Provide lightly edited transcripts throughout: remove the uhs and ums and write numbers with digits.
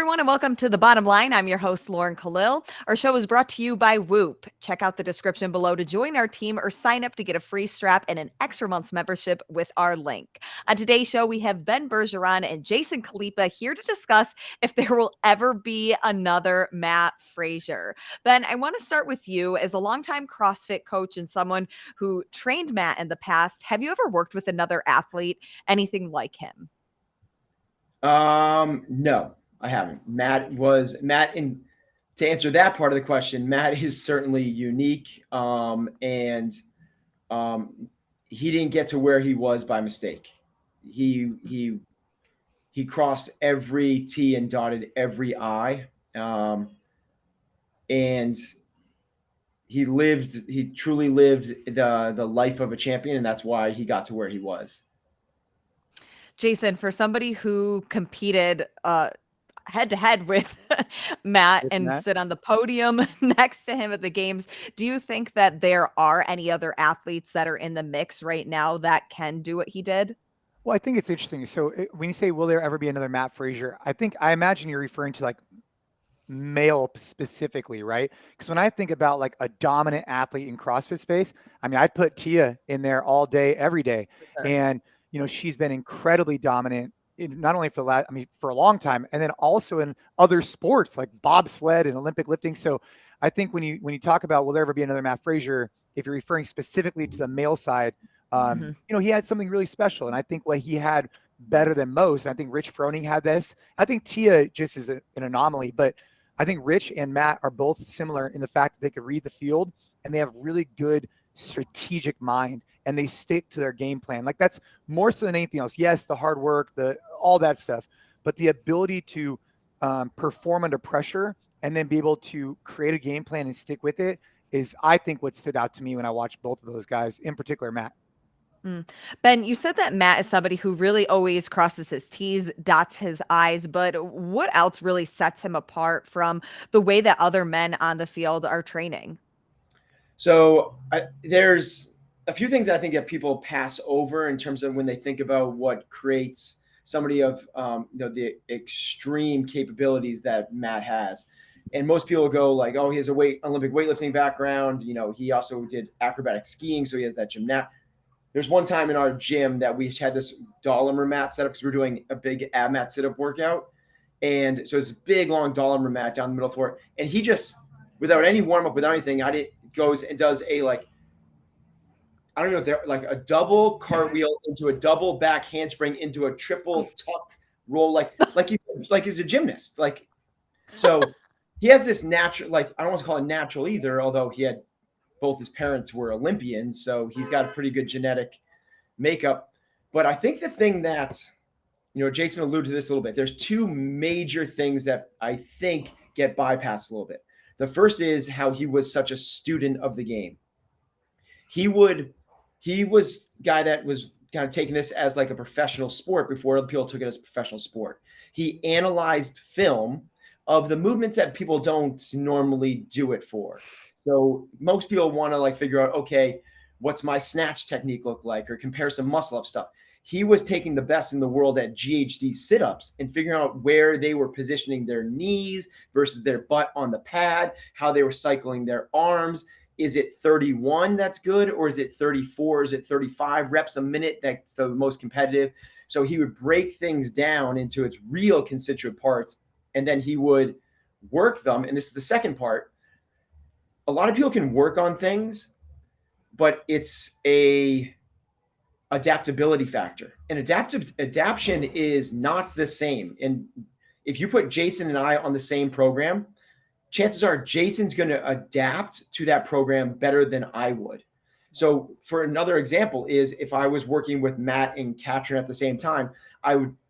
everyone, and welcome to The Bottom Line. I'm your host, Lauren Kalil. Our show is brought to you by Whoop. Check out the description below to join our team or sign up to get a free strap and an extra month's membership with our link. On today's show, we have Bergeron and Jason Khalipa here to discuss if there will ever be another Mat Fraser. Ben, I want to start with you. As a longtime CrossFit coach and someone who trained Mat in the past, have you ever worked with another athlete, anything like him? No, I haven't. And to answer that part of the question, Mat is certainly unique. And he didn't get to where he was by mistake. He crossed every T and dotted every I. And he truly lived the life of a champion, and that's why he got to where he was. Jason, for somebody who competed head to head with Mat and stood on the podium next to him at the games, do you think that there are any other athletes that are in the mix right now that can do what he did? Well, I think it's interesting. So when you say, will there ever be another Mat Fraser? I imagine you're referring to like male specifically, right? Because when I think about like a dominant athlete in CrossFit space, I mean, I'd put Tia in there all day, every day. Sure. And she's been incredibly dominant not only for a long time, and then also in other sports like bobsled and Olympic lifting. So I think when you talk about will there ever be another Mat Fraser, if you're referring specifically to the male side, he had something really special. And I think what he had better than most, and I think Rich Froning had this. I think Tia just is an anomaly, but I think Rich and Mat are both similar in the fact that they could read the field and they have really good strategic mind and they stick to their game plan. Like that's more so than anything else. Yes, the hard work, all that stuff, but the ability to perform under pressure and then be able to create a game plan and stick with it is, I think, what stood out to me when I watched both of those guys, in particular, Mat. Ben, you said that Mat is somebody who really always crosses his T's, dots his I's, but what else really sets him apart from the way that other men on the field are training? So there's a few things I think that people pass over in terms of when they think about what creates somebody of the extreme capabilities that Mat has. And most people go like, oh, he has a Olympic weightlifting background. He also did acrobatic skiing, so he has that gymnast. There's one time in our gym that we had this Dollimer mat set up because we were doing a big ab mat sit-up workout. And so it's a big, long Dollimer mat down the middle of the floor. And he just, without any warm-up, without anything, goes and does a I don't know if they're like a double cartwheel into a double back handspring into a triple tuck roll, like he's a gymnast. So he has this natural, I don't want to call it natural either, although both his parents were Olympians, so he's got a pretty good genetic makeup. But I think the thing that, Jason alluded to this a little bit, there's two major things that I think get bypassed a little bit. The first is how he was such a student of the game. He was a guy that was kind of taking this as like a professional sport before other people took it as a professional sport. He analyzed film of the movements that people don't normally do it for. So most people want to figure out, okay, what's my snatch technique look like, or compare some muscle up stuff. He was taking the best in the world at GHD sit-ups and figuring out where they were positioning their knees versus their butt on the pad, how they were cycling their arms. Is it 31 that's good, or is it 34? Is it 35 reps a minute that's the most competitive? So he would break things down into its real constituent parts, and then he would work them. And this is the second part. A lot of people can work on things, but it's a adaptability factor. And adaptation is not the same. And if you put Jason and I on the same program, chances are Jason's going to adapt to that program better than I would. So for another example is if I was working with Mat and Katrin at the same time,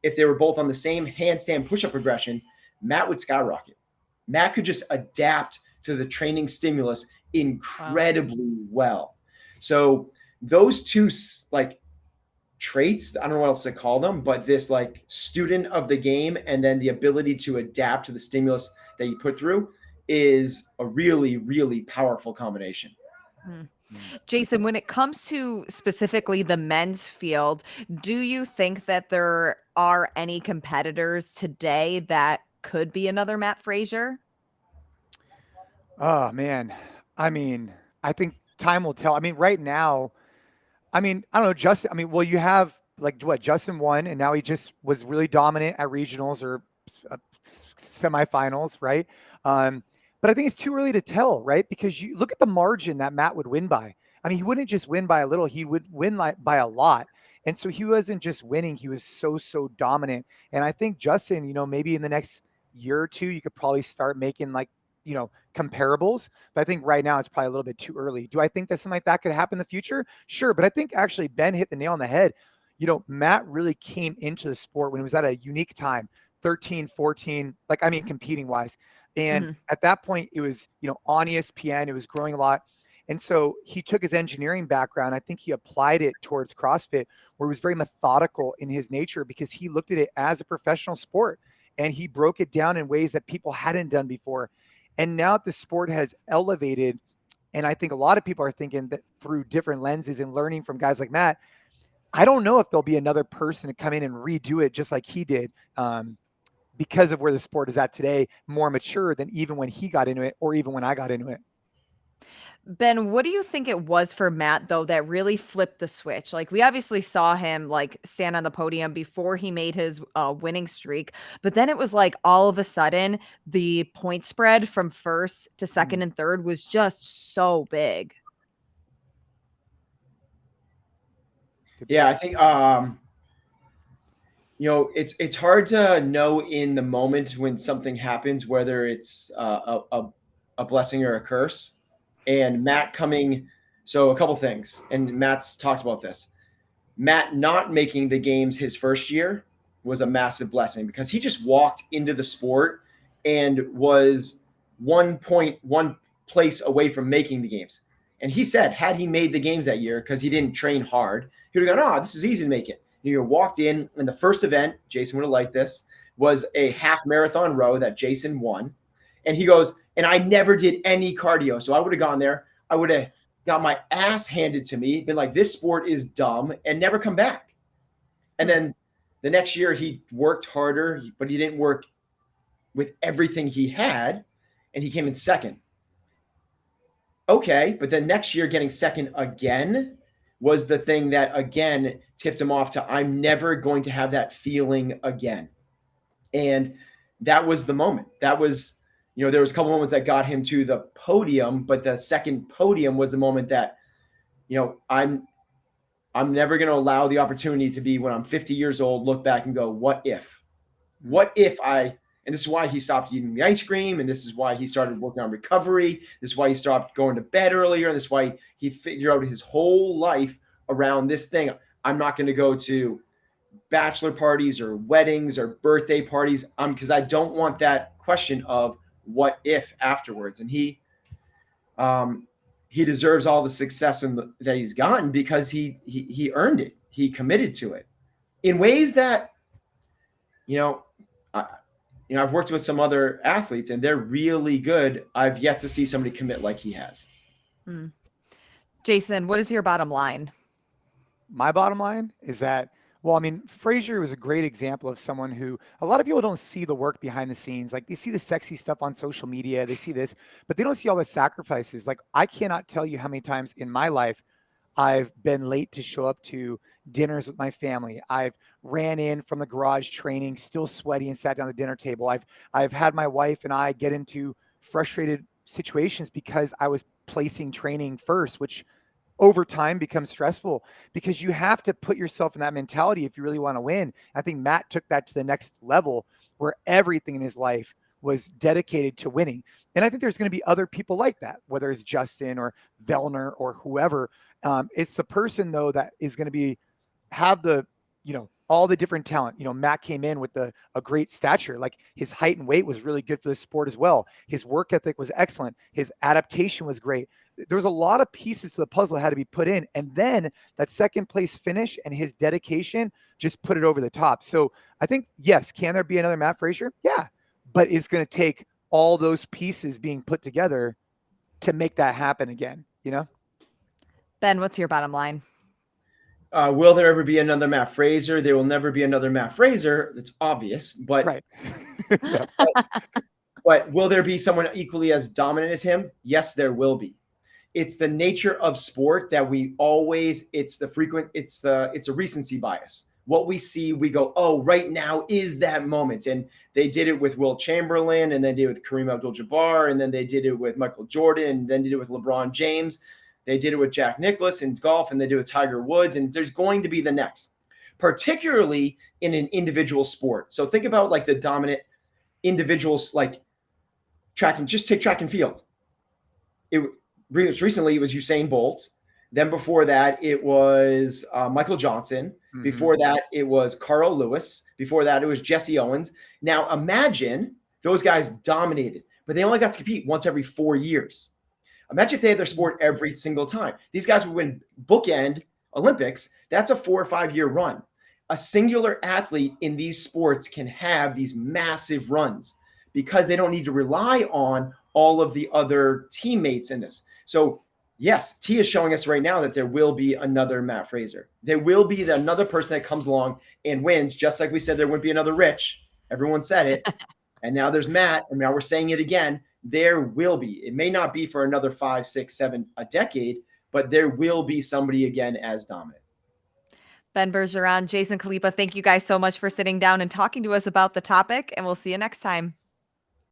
if they were both on the same handstand push-up progression, Mat would skyrocket. Mat could just adapt to the training stimulus incredibly well. So those two traits, I don't know what else to call them, but this student of the game and then the ability to adapt to the stimulus that you put through is a really, really powerful combination. Jason, when it comes to specifically the men's field, do you think that there are any competitors today that could be another Mat Fraser? Oh man. I mean, I think time will tell. I mean, right now, I mean, I don't know, Justin. I mean, well, you have like what Justin won, and now he just was really dominant at regionals or semifinals, right? Um, but I think it's too early to tell, right? Because you look at the margin that Matt would win by. I mean, he wouldn't just win by a little; he would win like by a lot. And so he wasn't just winning; he was so dominant. And I think Justin, maybe in the next year or two, you could probably start making like comparables. But I think right now it's probably a little bit too early. Do I think that something like that could happen in the future? Sure. But I think actually Ben hit the nail on the head. Matt really came into the sport when it was at a unique time, 13, 14, like, I mean, competing wise. And at that point it was, on ESPN, it was growing a lot. And so he took his engineering background. I think he applied it towards CrossFit, where it was very methodical in his nature because he looked at it as a professional sport and he broke it down in ways that people hadn't done before. And now that the sport has elevated, and I think a lot of people are thinking that through different lenses and learning from guys like Matt, I don't know if there'll be another person to come in and redo it just like he did, because of where the sport is at today, more mature than even when he got into it or even when I got into it. Ben, what do you think it was for Matt, though, that really flipped the switch? Like, we obviously saw him like stand on the podium before he made his winning streak, but then it was like all of a sudden the point spread from first to second and third was just so big. Yeah, I think it's hard to know in the moment when something happens whether it's a blessing or a curse. And Matt coming, so a couple things, and Matt's talked about this. Matt not making the games his first year was a massive blessing because he just walked into the sport and was 1 place away from making the games. And he said, had he made the games that year, because he didn't train hard, he would have gone, this is easy to make it. You walked in the first event, Jason would have liked this, was a half marathon row that Jason won. And he goes, and I never did any cardio. So I would have gone there. I would have got my ass handed to me, been like, this sport is dumb, and never come back. And then the next year he worked harder, but he didn't work with everything he had, and he came in second. Okay, but then next year getting second again was the thing that again tipped him off to, I'm never going to have that feeling again. And that was the moment. That was, there was a couple moments that got him to the podium, but the second podium was the moment that, I'm never going to allow the opportunity to be when I'm 50 years old, look back and go, what if? What if and this is why he stopped eating the ice cream, and this is why he started working on recovery. This is why he stopped going to bed earlier, and this is why he figured out his whole life around this thing. I'm not going to go to bachelor parties or weddings or birthday parties because I don't want that question of what if afterwards. And he deserves all the success that he's gotten because he earned it. He committed to it in ways that, I've worked with some other athletes and they're really good. I've yet to see somebody commit like he has. Jason, what is your bottom line? My bottom line is that, well, I mean, Fraser was a great example of someone who a lot of people don't see the work behind the scenes. Like, they see the sexy stuff on social media, they see this, but they don't see all the sacrifices. Like, I cannot tell you how many times in my life I've been late to show up to dinners with my family. I've ran in from the garage training, still sweaty, and sat down at the dinner table. I've had my wife and I get into frustrated situations because I was placing training first, which over time becomes stressful because you have to put yourself in that mentality if you really want to win. I think Matt took that to the next level where everything in his life was dedicated to winning. And I think there's going to be other people like that, whether it's Justin or Vellner or whoever. It's the person though that is going to have the, all the different talent. Matt came in with a great stature, like his height and weight was really good for the sport as well. His work ethic was excellent. His adaptation was great. There was a lot of pieces to the puzzle that had to be put in. And then that second place finish and his dedication just put it over the top. So I think, yes, can there be another Mat Fraser? Yeah, but it's going to take all those pieces being put together to make that happen again, Ben, what's your bottom line? Will there ever be another Mat Fraser? There will never be another Mat Fraser. It's obvious, but Right. Yeah. but will there be someone equally as dominant as him? Yes, there will be. It's the nature of sport that we always, it's a recency bias. What we see, we go, oh, right now is that moment. And they did it with Will Chamberlain, and then did it with Kareem Abdul-Jabbar, and then they did it with Michael Jordan, and then did it with LeBron James. They did it with Jack Nicklaus in golf, and they did it with Tiger Woods, and there's going to be the next, particularly in an individual sport. So think about like the dominant individuals, like just take track and field. Recently it was Usain Bolt. Then before that, it was Michael Johnson. Mhm. Before that, it was Carl Lewis. Before that, it was Jesse Owens. Now imagine those guys dominated, but they only got to compete once every 4 years. Imagine if they had their sport every single time. These guys would win bookend Olympics. That's a 4 or 5 year run. A singular athlete in these sports can have these massive runs because they don't need to rely on all of the other teammates in this. So yes, T is showing us right now that there will be another Mat Fraser. There will be another person that comes along and wins, just like we said there wouldn't be another Rich. Everyone said it. And now there's Matt, and now we're saying it again. There will be. It may not be for another 5, 6, 7, a decade, but there will be somebody again as dominant. Ben Bergeron, Jason Khalipa, thank you guys so much for sitting down and talking to us about the topic, and we'll see you next time.